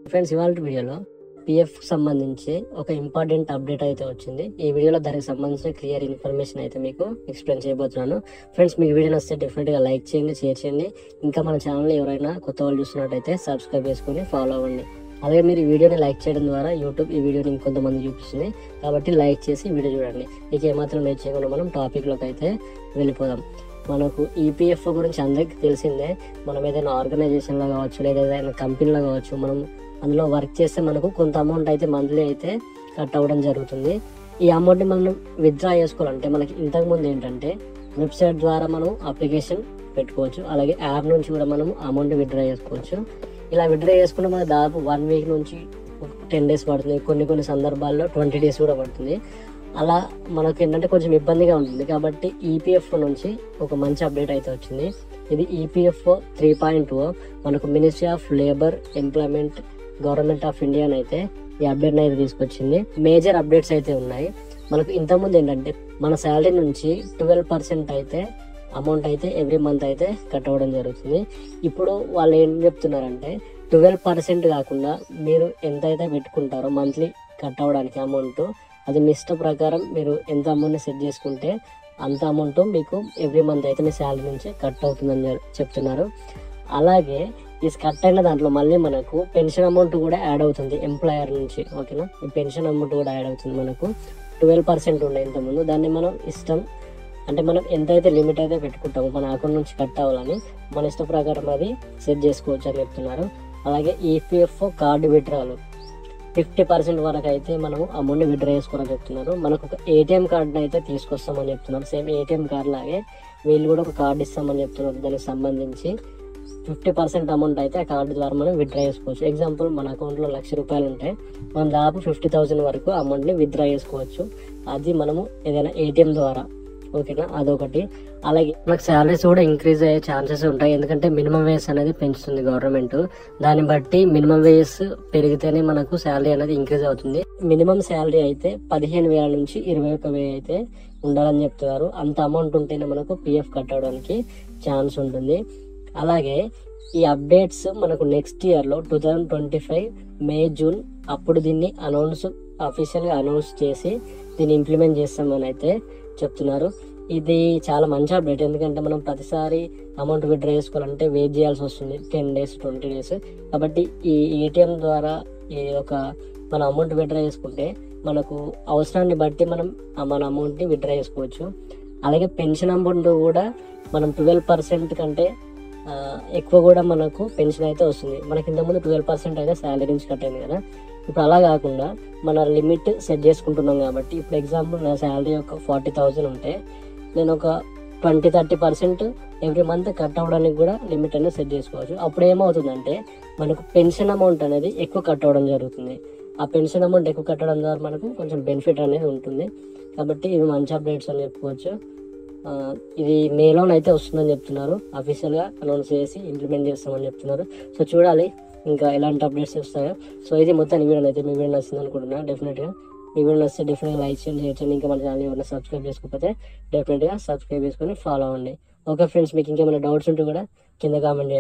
Friends, ఇవాళ వీడియోలో PF సంబంధించి ఒక ఇంపార్టెంట్ అప్డేట్ అయితే వచ్చింది. ఈ వీడియోలో దానికి సంబంధించిన క్లియర్ ఇన్ఫర్మేషన్ అయితే మీకు ఎక్స్ప్లెయిన్ చేయబోతున్నాను. ఫ్రెండ్స్, మీకు వీడియో నచ్చితే డెఫినెట్గా లైక్ చేయండి, షేర్ చేయండి. ఇంకా మన ఛానల్ ఎవరైనా కొత్త వాళ్ళు చూస్తున్నట్టయితే సబ్స్క్రైబ్ చేసుకుని ఫాలో అవ్వండి. అలాగే మీరు ఈ వీడియోని లైక్ చేయడం ద్వారా యూట్యూబ్ ఈ వీడియోని ఇంకొంతమంది చూపిస్తుంది, కాబట్టి లైక్ చేసి వీడియో చూడండి. మీకు ఏమాత్రం లేట్ చేయకుండా మనం టాపిక్లోకి అయితే వెళ్ళిపోదాం. మనకు ఈపీఎఫ్ఓ గురించి అందరికీ తెలిసిందే. మనం ఏదైనా ఆర్గనైజేషన్లో కావచ్చు, లేదా ఏదైనా కంపెనీలో కావచ్చు, మనం అందులో వర్క్ చేస్తే మనకు కొంత అమౌంట్ అయితే మంత్లీ అయితే కట్ అవ్వడం జరుగుతుంది. ఈ అమౌంట్ని మనం విత్డ్రా చేసుకోవాలంటే మనకి ఇంతకుముందు ఏంటంటే వెబ్సైట్ ద్వారా మనం అప్లికేషన్ పెట్టుకోవచ్చు, అలాగే యాప్ నుంచి కూడా మనం అమౌంట్ విత్డ్రా చేసుకోవచ్చు. ఇలా విత్డ్రా చేసుకుంటే మనకు దాదాపు 1 వీక్ నుంచి 10 డేస్ పడుతుంది, కొన్ని సందర్భాల్లో 20 డేస్ కూడా పడుతుంది. అలా మనకు ఏంటంటే కొంచెం ఇబ్బందిగా ఉంటుంది. కాబట్టి ఈపీఎఫ్ఓ నుంచి ఒక మంచి అప్డేట్ అయితే వచ్చింది. ఇది ఈపీఎఫ్ఓ 3.0. మనకు ministry of labour, employment, government of India అయితే ఈ అప్డేట్ అయితే తీసుకొచ్చింది. మేజర్ అప్డేట్స్ అయితే ఉన్నాయి. మనకు ఇంతకుముందు ఏంటంటే మన శాలరీ నుంచి 12% అయితే అమౌంట్ అయితే ఎవ్రీ మంత్ అయితే కట్ అవ్వడం జరుగుతుంది. ఇప్పుడు వాళ్ళు ఏం చెప్తున్నారంటే 12% కాకుండా మీరు ఎంత అయితే పెట్టుకుంటారో మంత్లీ కట్ అవ్వడానికి అమౌంట్, అది మీ ఇష్ట ప్రకారం మీరు ఎంత అమౌంట్ని సెట్ చేసుకుంటే అంత అమౌంట్ మీకు ఎవ్రీ మంత్ అయితే మీ శాలరీ నుంచి కట్ అవుతుందని చెప్తున్నారు. అలాగే ఈ కట్ అయిన దాంట్లో మళ్ళీ మనకు పెన్షన్ అమౌంట్ కూడా యాడ్ అవుతుంది ఎంప్లాయర్ నుంచి. ఓకేనా, ఈ పెన్షన్ అమౌంట్ కూడా యాడ్ అవుతుంది. మనకు 12% ఉండే ఇంతకుముందు, దాన్ని మనం ఇష్టం అంటే మనం ఎంతైతే లిమిట్ అయితే పెట్టుకుంటామో మన అకౌంట్ నుంచి కట్ అవ్వాలని మన ఇష్ట ప్రకారం అది సెట్ చేసుకోవచ్చు అని చెప్తున్నారు. అలాగే ఈపీఎఫ్ఓ కార్డు విత్డ్రాలు 50% వరకు అయితే మనము అమౌంట్ని విత్డ్రా చేసుకోవాలని చెప్తున్నారు. మనకు ఒక ఏటీఎం కార్డుని అయితే తీసుకొస్తామని చెప్తున్నారు. సేమ్ ఏటీఎం కార్డు లాగే వీళ్ళు కూడా ఒక కార్డు ఇస్తామని చెప్తున్నారు. దానికి సంబంధించి 50% అమౌంట్ అయితే ఆ కార్డు ద్వారా మనం విత్డ్రా చేసుకోవచ్చు. ఎగ్జాంపుల్, మన అకౌంట్లో 1,00,000 రూపాయలు ఉంటే మనం దాదాపు 50,000 వరకు అమౌంట్ని విత్డ్రా చేసుకోవచ్చు. అది మనము ఏదైనా ఏటీఎం ద్వారా. ఓకేనా, అదొకటి. అలాగే మనకు శాలరీస్ కూడా ఇంక్రీజ్ అయ్యే ఛాన్సెస్ ఉంటాయి, ఎందుకంటే మినిమం వేజ్ అనేది పెంచుతుంది గవర్నమెంట్. దాన్ని బట్టి మినిమం వేజ్ పెరిగితేనే మనకు శాలరీ అనేది ఇంక్రీజ్ అవుతుంది. మినిమం శాలరీ అయితే 15,000 నుంచి 21,000 అయితే ఉండాలని చెప్తున్నారు. అంత అమౌంట్ ఉంటేనే మనకు పిఎఫ్ కట్ అవడానికి ఛాన్స్ ఉంటుంది. అలాగే ఈ అప్డేట్స్ మనకు నెక్స్ట్ ఇయర్లో 2025 మే జూన్ అప్పుడు దీన్ని అఫీషియల్గా అనౌన్స్ చేసి దీన్ని ఇంప్లిమెంట్ చేస్తామని అయితే చెప్తున్నారు. ఇది చాలా మంచి అప్డేట్, ఎందుకంటే మనం ప్రతిసారి అమౌంట్ విత్డ్రా చేసుకోవాలంటే వెయిట్ చేయాల్సి వస్తుంది 10 డేస్ 20 డేస్. కాబట్టి ఈ ఏటీఎం ద్వారా మన అమౌంట్ విత్డ్రా చేసుకుంటే మనకు అవసరాన్ని బట్టి మనం మన అమౌంట్ని విత్డ్రా చేసుకోవచ్చు. అలాగే పెన్షన్ అమౌంట్ కూడా మనం 12% కంటే ఎక్కువ కూడా మనకు పెన్షన్ అయితే వస్తుంది. మనకి ఇంతకుముందు 12% అయితే శాలరీ నుంచి కట్ అయింది కదా. ఇప్పుడు అలా కాకుండా మన లిమిట్ సెట్ చేసుకుంటున్నాం. కాబట్టి ఇప్పుడు ఎగ్జాంపుల్ నా శాలరీ ఒక 40,000 ఉంటే నేను ఒక 20-30% ఎవ్రీ మంత్ కట్ అవ్వడానికి కూడా లిమిట్ అనేది సెట్ చేసుకోవచ్చు. అప్పుడు ఏమవుతుందంటే మనకు పెన్షన్ అమౌంట్ అనేది ఎక్కువ కట్ అవ్వడం జరుగుతుంది. ఆ పెన్షన్ అమౌంట్ ఎక్కువ కట్టడం ద్వారా మనకు కొంచెం బెనిఫిట్ అనేది ఉంటుంది. కాబట్టి ఇవి మంచి అప్డేట్స్ అని చెప్పుకోవచ్చు. ఇది మేలోనైతే వస్తుందని చెప్తున్నారు. అఫీషియల్గా అనౌన్స్ చేసి ఇంప్లిమెంట్ చేస్తామని చెప్తున్నారు. సో చూడాలి ఇంకా ఎలాంటి అప్డేట్స్ వస్తాయో. సో ఇది మొత్తం ఈ వీడియో అయితే మీ వీడియో నచ్చింది అనుకుంటున్నాను. డెఫినెట్గా ఈ వీడియో నచ్చితే డెఫినెట్గా లైక్ చేయండి. ఇంకా మన ఛానల్ ఎవరైనా సబ్స్క్రైబ్ చేసుకోకపోతే డెఫినెట్గా సబ్స్క్రైబ్ చేసుకొని ఫాలో అవ్వండి. ఓకే ఫ్రెండ్స్, మీకు ఇంకేమైనా డౌట్స్ ఉంటే కూడా కింద కామెంట్ చేయండి.